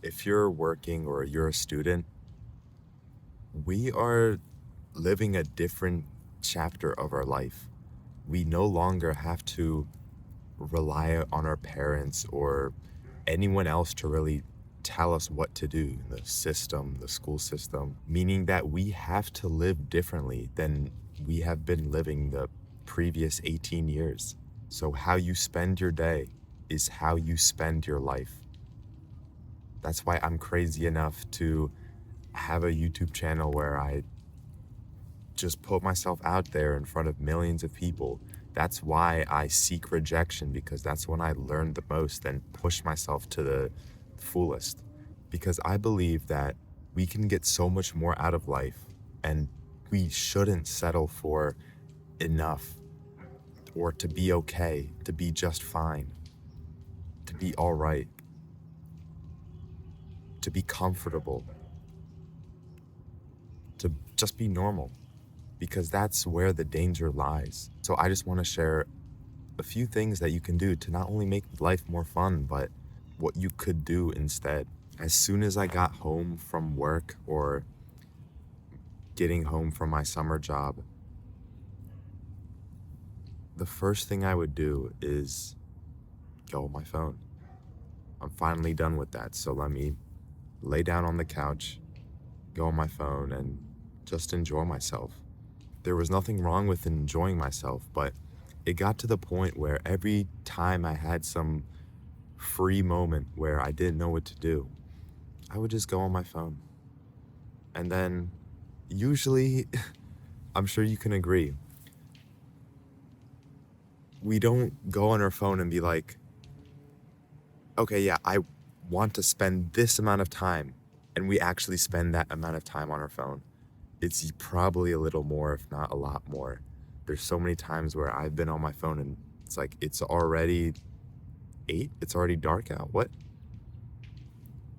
If you're working or you're a student, we are living a different chapter of our life. We no longer have to rely on our parents or anyone else to really tell us what to do, the system, the school system, meaning that we have to live differently than we have been living the previous 18 years. So, how you spend your day is how you spend your life. That's why I'm crazy enough to have a YouTube channel where I just put myself out there in front of millions of people. That's why I seek rejection, because that's when I learn the most and push myself to the fullest. Because I believe that we can get so much more out of life, and we shouldn't settle for enough or to be okay, to be just fine, to be all right, to be comfortable, to just be normal, because that's where the danger lies. So I just want to share a few things that you can do to not only make life more fun, but what you could do instead. As soon as I got home from work or getting home from my summer job, the first thing I would do is go on my phone. I'm finally done with that, so let me lay down on the couch, go on my phone, and just enjoy myself. There was nothing wrong with enjoying myself, but it got to the point where every time I had some free moment where I didn't know what to do, I would just go on my phone. And then usually, I'm sure you can agree, we don't go on our phone and be like, okay, yeah, I want to spend this amount of time. And we actually spend that amount of time on our phone. It's probably a little more, if not a lot more. There's so many times where I've been on my phone and it's like, it's already 8, it's already dark out. What?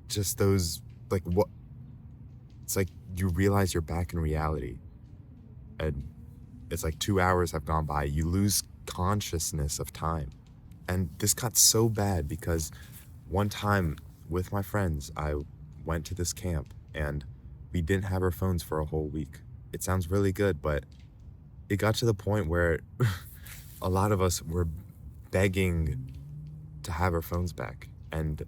Just those, like, what? It's like you realize you're back in reality. And it's like 2 hours have gone by. You lose consciousness of time. And this got so bad because one time with my friends, I went to this camp and we didn't have our phones for a whole week. It sounds really good, but it got to the point where a lot of us were begging to have our phones back and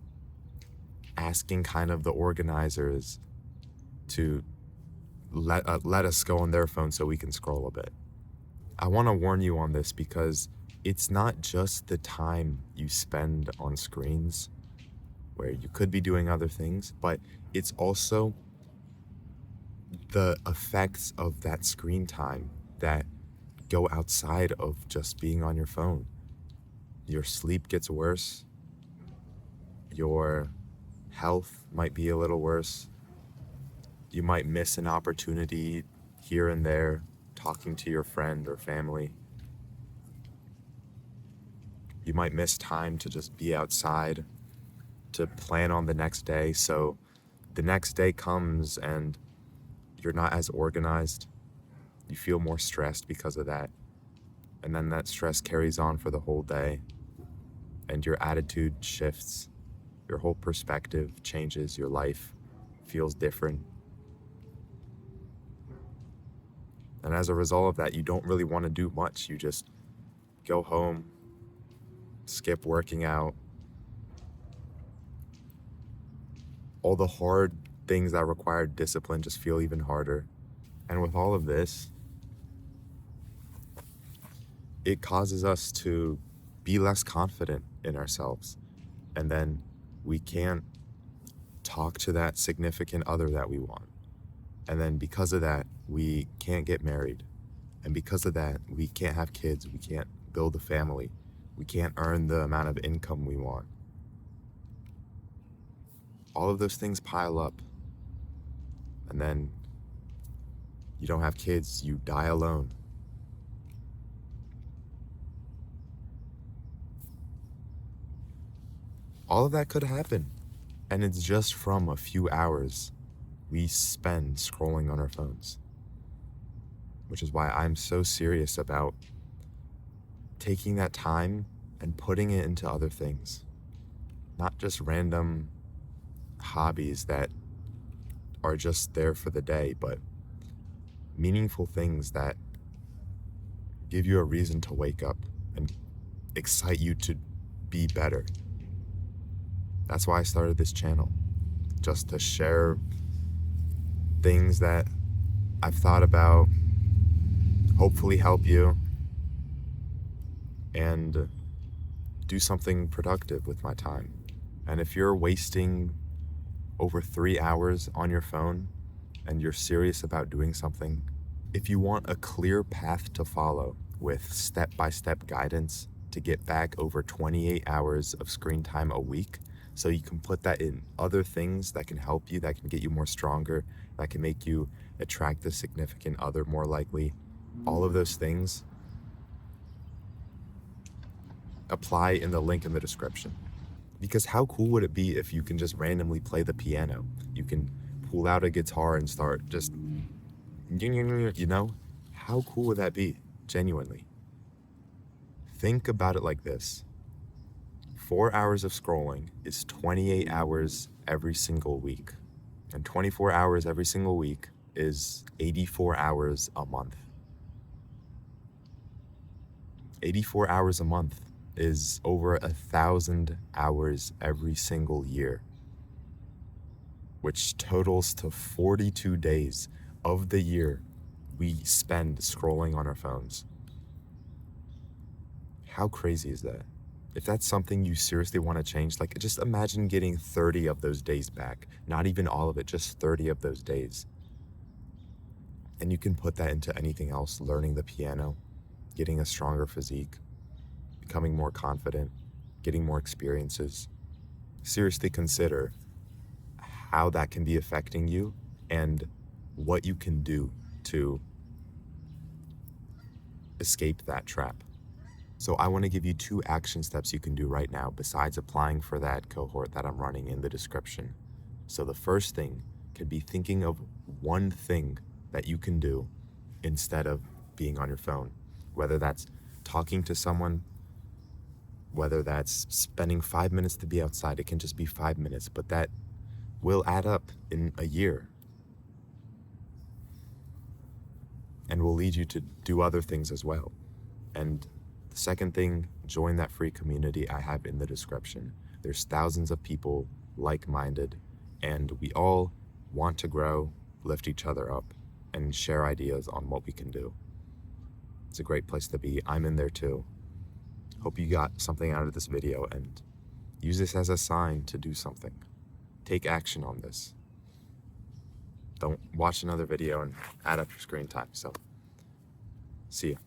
asking kind of the organizers to let us go on their phone so we can scroll a bit. I want to warn you on this because it's not just the time you spend on screens where you could be doing other things, but it's also the effects of that screen time that go outside of just being on your phone. Your sleep gets worse, your health might be a little worse, you might miss an opportunity here and there talking to your friend or family. You might miss time to just be outside, to plan on the next day. So the next day comes and you're not as organized. You feel more stressed because of that. And then that stress carries on for the whole day. And your attitude shifts. Your whole perspective changes. Your life feels different. And as a result of that, you don't really want to do much. You just go home, skip working out. All the hard things that require discipline just feel even harder. And with all of this, it causes us to be less confident in ourselves. And then we can't talk to that significant other that we want. And then because of that, we can't get married. And because of that, we can't have kids. We can't build a family. We can't earn the amount of income we want. All of those things pile up. And then you don't have kids, you die alone. All of that could happen. And it's just from a few hours we spend scrolling on our phones. Which is why I'm so serious about taking that time and putting it into other things. Not just random hobbies that are just there for the day, but meaningful things that give you a reason to wake up and excite you to be better. That's why I started this channel, just to share things that I've thought about, hopefully help you, and do something productive with my time. And if you're wasting over 3 hours on your phone and you're serious about doing something, if you want a clear path to follow with step-by-step guidance to get back over 28 hours of screen time a week, so you can put that in other things that can help you, that can get you more stronger, that can make you attract a significant other more likely, all of those things, apply in the link in the description. Because how cool would it be if you can just randomly play the piano? You can pull out a guitar and start just, you know? How cool would that be? Genuinely. Think about it like this. 4 hours of scrolling is 28 hours every single week. And 24 hours every single week is 84 hours a month. 84 hours a month is over 1,000 hours every single year, which totals to 42 days of the year we spend scrolling on our phones. How crazy is that? If that's something you seriously want to change, like just imagine getting 30 of those days back. Not even all of it, just 30 of those days. And you can put that into anything else, learning the piano, getting a stronger physique, becoming more confident, getting more experiences. Seriously consider how that can be affecting you and what you can do to escape that trap. So I want to give you 2 action steps you can do right now besides applying for that cohort that I'm running in the description. So the first thing can be thinking of one thing that you can do instead of being on your phone, whether that's talking to someone, whether that's spending 5 minutes to be outside. It can just be 5 minutes, but that will add up in a year and will lead you to do other things as well. And the second thing, join that free community I have in the description. There's thousands of people like-minded, and we all want to grow, lift each other up, and share ideas on what we can do. It's a great place to be. I'm in there too. Hope you got something out of this video and use this as a sign to do something. Take action on this. Don't watch another video and add up your screen time. So, see ya.